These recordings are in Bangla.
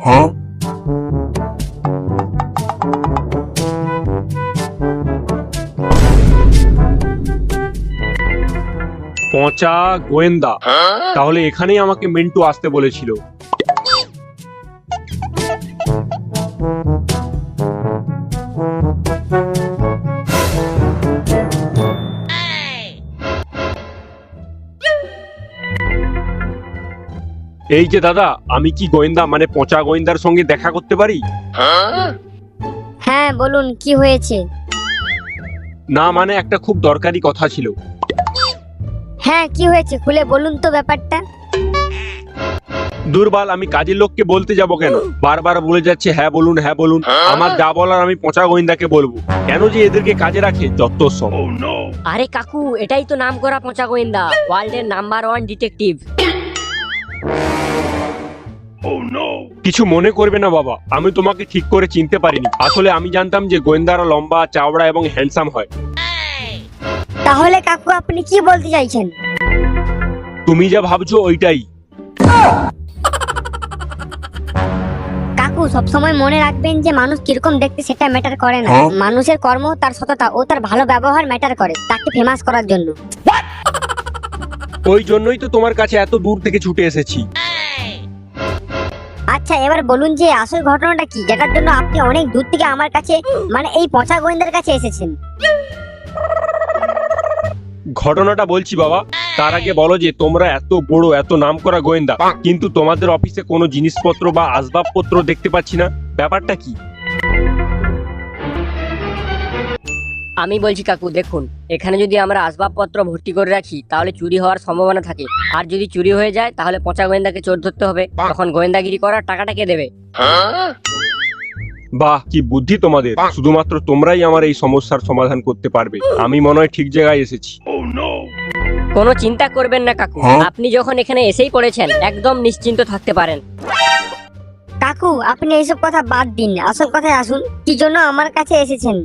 হ্যাঁ, পচা গোয়েন্দা, তাহলে এখানেই আমাকে মিন্টু আসতে বলেছিল। এই যে দাদা, আমি কি গোয়েন্দা মানে পচা গোয়েন্দার সঙ্গে দেখা করতে পারি? হ্যাঁ বলুন, কি হয়েছে? না মানে একটা খুব দরকারি কথা ছিল। হ্যাঁ কি হয়েছে, খুলে বলুন তো ব্যাপারটা। দুর্বল, আমি কাজের লোককে বলতে যাব কেন? বারবার বলে যাচ্ছে হ্যাঁ বলুন হ্যাঁ বলুন। আমার যা বলার আমি পচা গোয়েন্দাকে বলবো। কেন যে এদেরকে কাজে রাখে যত সব। আরে কাকু, এটাই তো নাম করা পচা গোয়েন্দা, ওয়ার্ল্ডের নাম্বার 1 ডিটেকটিভ। কিছু মনে করবে না বাবা, আমি তোমাকে ঠিক করে চিনতে পারিনি। আসলে আমি জানতাম যে গোয়েন্দারা লম্বা চাওড়া এবং হ্যান্ডসাম হয়। তাহলে কাকু আপনি কি বলতে চাইছেন? তুমি যা ভাবছো ওইটাই। কাকু সবসময় মনে রাখবেন যে মানুষ কিরকম দেখতে সেটা ম্যাটার করে না, মানুষের কর্ম, তার সততা ও তার ভালো ব্যবহার ম্যাটার করে তাকে ফেমাস করার জন্য। ওই জন্যই তো তোমার কাছে এত দূর থেকে ছুটে এসেছি। আচ্ছা এবার বলুন যে আসল ঘটনাটা কি, যেটার জন্য আপনি অনেক দূর থেকে আমার কাছে মানে এই পচা গোয়েন্দার কাছে এসেছেন। ঘটনাটা বলছি বাবা, তার আগে বলো যে তোমরা এত বড় এত নামকরা গোয়েন্দা, কিন্তু তোমাদের অফিসে কোনো জিনিসপত্র বা আসবাবপত্র দেখতে পাচ্ছি না, ব্যাপারটা কি? আমি বলছি কাকু, দেখুন এখানে যদি আমরা আসবাবপত্র ভর্তি করে রাখি তাহলে চুরি হওয়ার সম্ভাবনা থাকে। আর যদি চুরি হয়ে যায় তাহলে পচা গোয়েন্দাকে চোর ধরতে হবে, তখন গোয়েন্দাগিরি করার টাকাটা কে দেবে? বাহ, কি বুদ্ধি তোমাদের! শুধুমাত্র তোমরাই আমার এই সমস্যার সমাধান করতে পারবে। আমি মনে হয় ঠিক জায়গায় এসেছি। কোনো চিন্তা করবেন না কাকু, আপনি যখন এখানে এসেই পড়েছেন একদম নিশ্চিন্ত থাকতে পারেন। কাকু আপনি এইসব কথা বাদ দিন, আসল কথায় আসুন, কি জন্য আমার কাছে এসেছেন।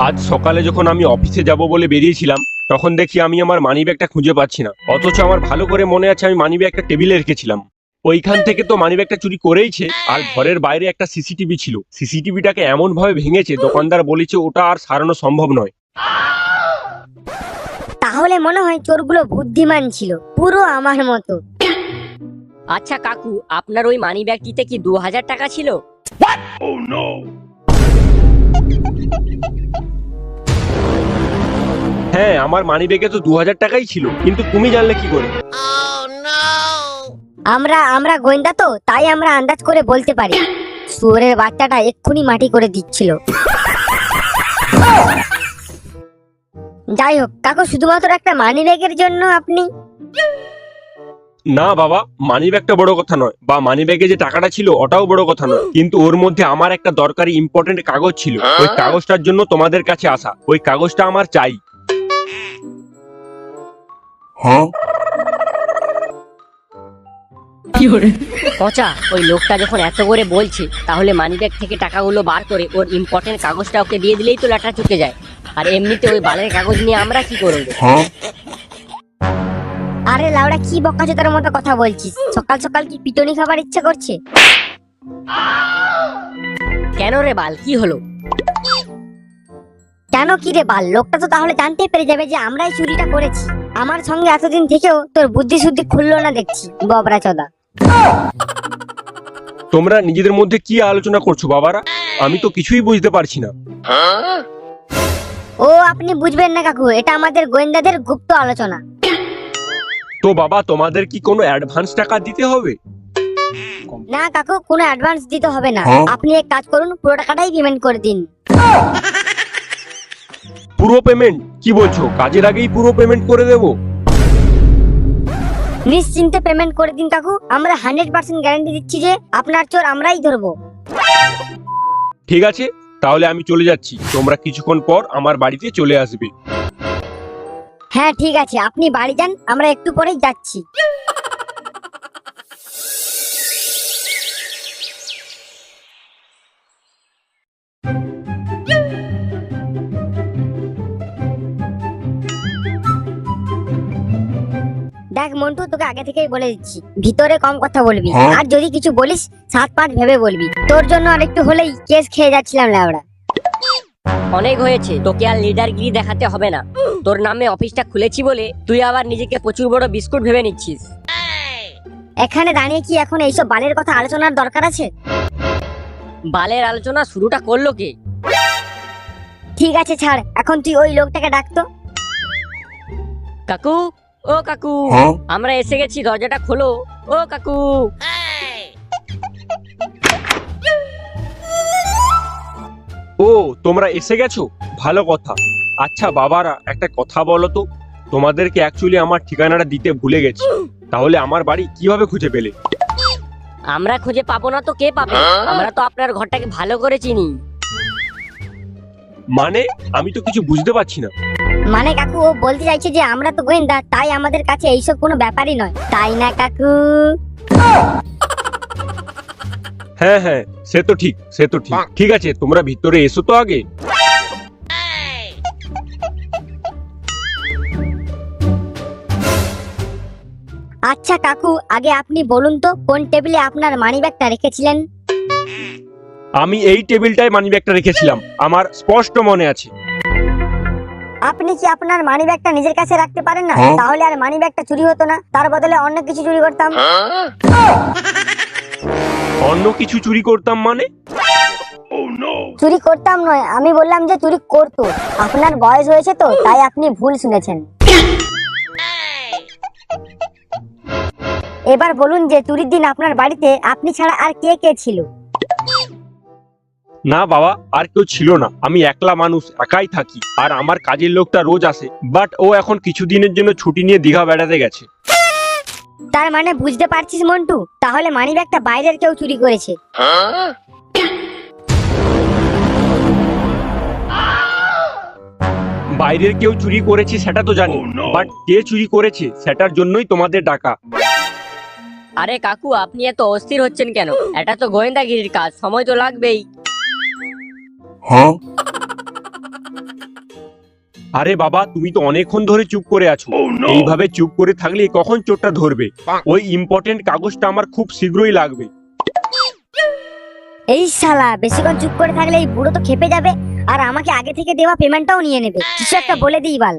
আজ সকালে যখন আমি অফিসে যাব বলে বেরিয়েছিলাম, তখন দেখি আমি আমার মানিব্যাগটা খুঁজে পাচ্ছি না। অথচ আমার ভালো করে মনে আছে আমি মানিব্যাগটা টেবিলে রেখেছিলাম। ওইখান থেকে তো মানিব্যাগটা চুরি করেইছে। আর ঘরের বাইরে একটা সিসিটিভি ছিল, সিসিটিভিটাকে এমন ভাবে ভেঙেছে দোকানদার বলেছে ওটা আর সারানো সম্ভব নয়। তাহলে মনে হয় চোরগুলো বুদ্ধিমান ছিল, পুরো আমার মতো। আচ্ছা কাকু, আপনার ওই মানি ব্যাগটিতে কি 2000 টাকা ছিল? হ্যাঁ, আমার মানিব্যাগে তো 2000 টাকাই ছিল, কিন্তু তুমি জানলে কি করে? আমরা আমরা গোয়েন্দা তো, তাই আমরা আন্দাজ করে বলতে পারি। শুয়োরের বাচ্চাটা এক্ষুনি মাটি করে দিচ্ছিল। যাই হোক কাকু, শুধুমাত্র একটা মানি ব্যাগের জন্য আপনি? না বাবা, মানিব্যাগটা বড় কথা নয়, বা মানিব্যাগে যে টাকাটা ছিল ওটাও বড় কথা নয়, কিন্তু ওর মধ্যে আমার একটা দরকারি ইম্পর্টেন্ট কাগজ ছিল। ওই কাগজটার জন্য তোমাদের কাছে আসা। ওই কাগজটা আমার চাই। হ্যাঁ, পচা, ওই লোকটা যখন এত করে বলছে তাহলে মানিব্যাগ থেকে টাকাগুলো বার করে ওর ইম্পর্টেন্ট কাগজটা ওকে দিয়ে দিলেই তো ল্যাটা চুকে যায়। আর এমনিতে ওই বালের কাগজ নিয়ে আমরা কি করব? হ্যাঁ, আরে লাউড়া, কি বকাচোদার মতো কথা বলছিস? সকাল সকাল কি পিটনি খাবার ইচ্ছে করছে? কেন রে বাল, কি হলো? কেন কি রে বাল, লোকটা তো তাহলে জানতে পেরে যাবে যে আমরাই চুরিটা করেছি। আমার সঙ্গে এতদিন থেকেও তোর বুদ্ধি শুদ্ধি খুললো না দেখছি, ববরা চোদা। তোমরা নিজেদের মধ্যে কি আলোচনা করছো বাবারা? আমি তো কিছুই বুঝতে পারছি না। ও আপনি বুঝবেন না কাকু, এটা আমাদের গোয়েন্দাদের গুপ্ত আলোচনা। তো বাবা, তোমাদের কি কোনো অ্যাডভান্স টাকা দিতে হবে? না কাকু, কোনো অ্যাডভান্স দিতে হবে না। হ্যাঁ? আপনি এক কাজ করুন, পুরো টাকাটাই পেমেন্ট করে দিন। পুরো পেমেন্ট? কি বলছো, কাজের আগেই পুরো পেমেন্ট করে দেবো? নিশ্চিন্তে পেমেন্ট করে দিন কাকু, আমরা 100% গ্যারান্টি দিচ্ছি যে আপনার চোর আমরাই ধরবো। ঠিক আছে, তাহলে আমি চলে যাচ্ছি। তোমরা কিছুক্ষণ পর আমার বাড়িতে চলে আসবে। হ্যাঁ ঠিক আছে, আপনি বাড়ি যান, আমরা একটু পরেই যাচ্ছি। দেখ মন্টু, তোকে আগে থেকেই বলে দিচ্ছি, ভিতরে কম কথা বলবি, হ্যাঁ? আর যদি কিছু বলিস 7-5 ভেবে বলবি। তোর জন্য আরেকটু হলেই কেস খেয়ে যাচ্ছিলাম ল্যাবড়া। অনেক হয়েছে, তোকে আর লিডারগিরি দেখাতে হবে না। তোর নামে অফিসটা খুলেছি বলে তুই আবার নিজেকে প্রচুর বড় বিস্কুট ভেবে নিচ্ছিস। এখানে দাঁড়িয়ে কি এখন এইসব বালের কথা আলোচনার দরকার আছে? বালের আলোচনা শুরুটা করলো কে? ঠিক আছে ছাড়, এখন তুই ওই লোকটাকে ডাকতো। কাকু, ও কাকু, হ্যাঁ? আমরা এসে গেছি, দরজাটা খোলো। ও কাকু। ও, তোমরা এসে গেছো, ভালো কথা। আচ্ছা বাবারা, একটা কথা বলো তো, তোমাদেরকে অ্যাকচুয়ালি আমার ঠিকানাটা দিতে ভুলে গেছি, তাহলে আমার বাড়ি কিভাবে খুঁজে পেলে? আমরা খুঁজে পাবো না তো কে পাবে? আমরা তো আপনার ঘরটাকে ভালো করে চিনি। মানে আমি তো কিছু বুঝতে পারছি না। মানে কাকু, ও বলতে চাইছে যে আমরা তো গোয়েন্দা, তাই আমাদের কাছে এইসব কোনো ব্যাপারই নয়, তাই না কাকু? হ্যাঁ হ্যাঁ, সে তো ঠিক, সে তো ঠিক। ঠিক আছে, তোমরা ভিতরে এসো তো আগে। আচ্ছা কাকু, আগে আপনি বলুন তো কোন টেবিলে আপনার মানিব্যাগটা রেখেছিলেন? আমি এই টেবিলটায় মানিব্যাগটা রেখেছিলাম, আমার স্পষ্ট মনে আছে। আপনি কি আপনার মানিব্যাগটা নিজের কাছে রাখতে পারেন না? হ্যাঁ? তাহলে আর মানিব্যাগটা চুরি হতো না, তার বদলে অন্য কিছু চুরি করতাম। অন্য কিছু চুরি করতাম মানে? চুরি করতাম নয়, আমি বললাম যে চুরি করতো। আপনার বয়স হয়েছে তো, তাই আপনি ভুল শুনেছেন। এবার বলুন যে চুরির দিন আপনার বাড়িতে আপনি ছাড়া আর কে কে ছিল? না বাবা, আর কেউ ছিল না, আমি একলা মানুষ, একাই থাকি, আর আমার কাজের লোকটা রোজ আসে, বাট ও এখন কিছুদিনের জন্য ছুটি নিয়ে দীঘা বেড়াতে গেছে। তার মানে বুঝতে পারছিস মন্টু, তাহলে মানিব্যাগটা বাইরের কেউ চুরি করেছে। বাইরের কেউ চুরি করেছে সেটা তো জানি, বাট কে চুরি করেছে সেটার জন্যই তোমাদের ডাকা। আরে কাকু, আপনি এত অস্থির হচ্ছেন কেন? এটা তো গোয়েন্দাগিরির কাজ, সময় তো লাগবেই। হ্যাঁ? আরে বাবা, তুমি তো অনেকক্ষণ ধরে চুপ করে আছো, এইভাবে চুপ করে থাকলে কখন চোরটা ধরবে? ওই ইম্পর্টেন্ট কাগজটা আমার খুব শীঘ্রই লাগবে। এই শালা বেশিক্ষণ চুপ করে থাকলে এই বুড়ো তো খেপে যাবে, আর আমাকে আগে থেকে দেওয়া পেমেন্টটাও নিয়ে নেবে। কিছু একটা বলে দিই বাল।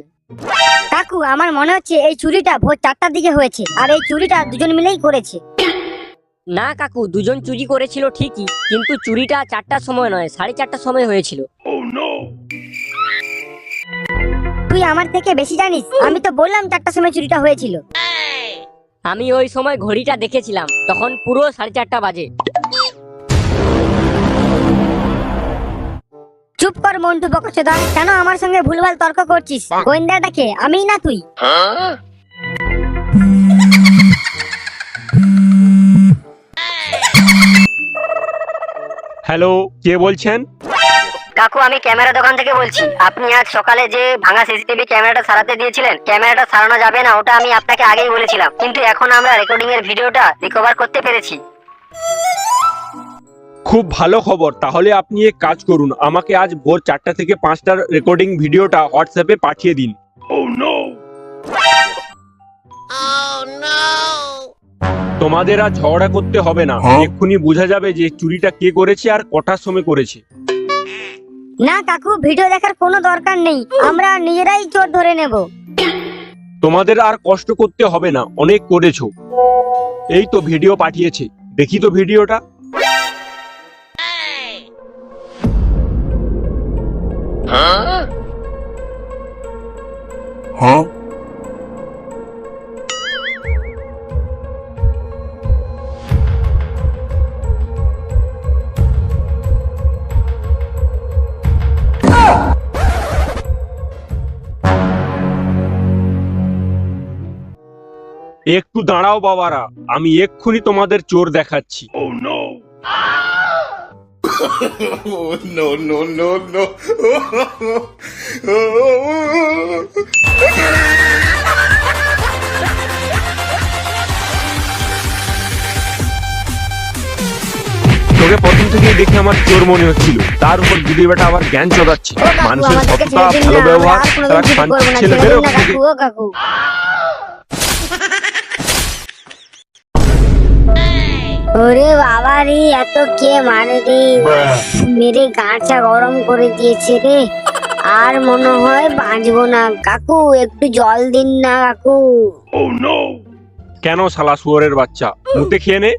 কাকু, আমার মনে হচ্ছে এই চুরিটা ভোর 4টার দিকে হয়েছে, আর এই চুরিটা দুজন মিলেই করেছে। না কাকু, দুজন চুরি করেছিল ঠিকই, কিন্তু চুরিটা 4টার সময় নয়, 4:30টার সময় হয়েছিল। তুই আমার থেকে বেশি জানিস, আমি তো বললাম 4টার সময় চুরিটা হয়েছিল। আমি ওই সময় ঘড়িটা দেখেছিলাম, তখন পুরো 4:30 বাজে। চুপ কর মন্টু বকচোদা, কেন আমার সঙ্গে ভুলভাল তর্ক করছিস? গোয়েন্দাটাকে আমি না তুই? হ্যালো, কে বলছেন? কাকু, আমি ক্যামেরা দোকান থেকে বলছি। আপনি আজ সকালে যে ভাঙা সিসিটিভি ক্যামেরাটা সারাতে দিয়েছিলেন, ক্যামেরাটা সারানো যাবে না, ওটা আমি আপনাকে আগেই বলেছিলাম, কিন্তু এখন আমরা রেকর্ডিং এর ভিডিওটা রিকভার করতে পেরেছি। খুব ভালো খবর, তাহলে আপনি এক কাজ করুন, আমাকে আজ ভোর 4টা থেকে 5টার রেকর্ডিং ভিডিওটা হোয়াটসঅ্যাপে পাঠিয়ে দিন। তোমাদের আর ঝগড়া করতে হবে না, হ্যাঁ? এক্ষুনি বোঝা যাবে যে চুরিটা কে করেছে আর কটার সময় করেছে। না কাকু, ভিডিও দেখার কোনো দরকার নেই, আমরা নিজেরাই চোর ধরে নেব। তোমাদের আর কষ্ট করতে হবে না, অনেক করেছো। এই তো ভিডিও পাঠিয়েছে, দেখি তো ভিডিওটা। হ্যাঁ? একটু দাঁড়াও বাবারা, আমি এক্ষুনি তোমাদের চোর দেখাচ্ছি। Oh, no, no, no, no. তোকে প্রথম থেকেই দেখে আমার চোর মনে হচ্ছিল, তার উপর দিদি বেটা আবার জ্ঞান চোদাচ্ছে। ও কাকু, মানুষের আমাদেরকে সততা, ছেড়ে দিন ভালো না, ব্যবহার, আমরা আর কোনোদিন তারা চুরি শান্তির করবো না, ছেলে ছেড়ে বেরো দিন না ওখান থেকে। কাকু, ও কাকু। ওরে বাবা রে, এত কে মারে রে, মেরে গাঁচা গরম করে দিয়েছে রে। আর মনে হয় বাঁচবো না। কাকু একটু জল দিন না কাকু। কেন শালা শুয়োরের বাচ্চা, মুতে খেয়ে নে।